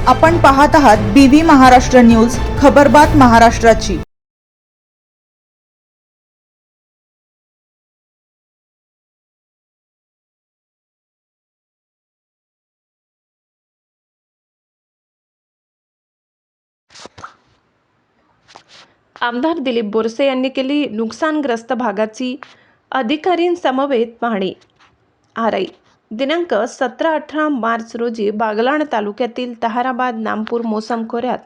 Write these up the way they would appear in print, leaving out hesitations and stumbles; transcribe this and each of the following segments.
आपण पाहत आहात BV महाराष्ट्र न्यूज, खबरबात महाराष्ट्राची। आमदार दिलीप बोरसे यांनी केली नुकसानग्रस्त भागाची अधिकाऱ्यांसमवेत पाहणी। आराई दिनांक 17-18 मार्च रोजी बागलाण तालुक्यातील ताहाराबाद नामपूर मोसम खोऱ्यात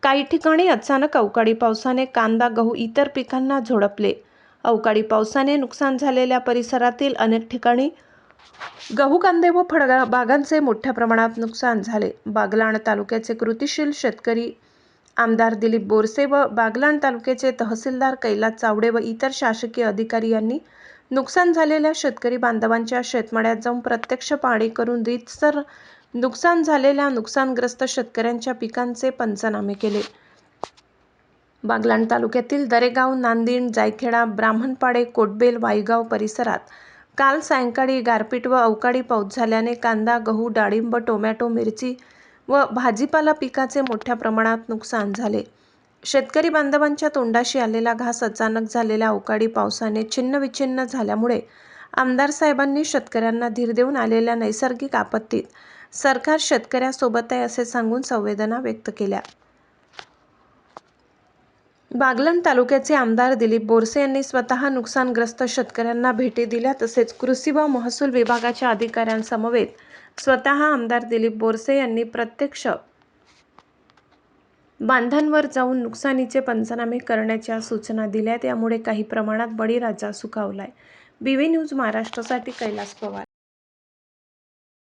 काही ठिकाणी अचानक अवकाळी पावसाने कांदा गहू इतर पिकांना झोडपले। अवकाळी पावसाने नुकसान झालेल्या परिसरातील अनेक ठिकाणी गहू कांदे व फळबागांचे मोठ्या प्रमाणात नुकसान झाले। बागलाण तालुक्याचे कृतिशील शेतकरी आमदार दिलीप बोरसे व बागलाण तालुक्याचे तहसीलदार कैलास चावडे व इतर शासकीय अधिकारी यांनी नुकसान झालेल्या शेतकरी बांधवांच्या शेतमाळ्यात जाऊन प्रत्यक्ष पाहणी करून रीतसर नुकसान झालेल्या नुकसानग्रस्त शेतकऱ्यांच्या पिकांचे पंचनामे केले। बागलाण तालुक्यातील दरेगाव, नांदिण, जायखेडा, ब्राह्मणपाडे, कोटबेल, वाईगाव परिसरात काल सायंकाळी गारपीट व अवकाळी पाऊस झाल्याने कांदा, गहू, डाळिंब, टोमॅटो, मिरची व भाजीपाला पिकाचे मोठ्या प्रमाणात नुकसान झाले। शेतकरी बांधवांच्या तोंडाशी आलेला घास अचानक झालेल्या अवकाळी पावसाने छिन्नविछिन्न झाल्यामुळे आमदार साहेबांनी शेतकऱ्यांना धीर देऊन आलेल्या नैसर्गिक आपत्तीत सरकार शेतकऱ्यासोबत आहे असे सांगून संवेदना व्यक्त केल्या। बागलाण तालुक्याचे आमदार दिलीप बोरसे यांनी स्वतः नुकसानग्रस्त शेतकऱ्यांना भेटी दिल्या, तसेच कृषी व महसूल विभागाच्या अधिकाऱ्यांसमवेत स्वतः आमदार दिलीप बोरसे यांनी प्रत्यक्ष बांधांवर जाऊन नुकसानीचे पंचनामे करण्याच्या सूचना दिल्या। त्यामुळे काही प्रमाणात बळीराजा सुखावलाय। BV न्यूज महाराष्ट्रासाठी कैलास पवार।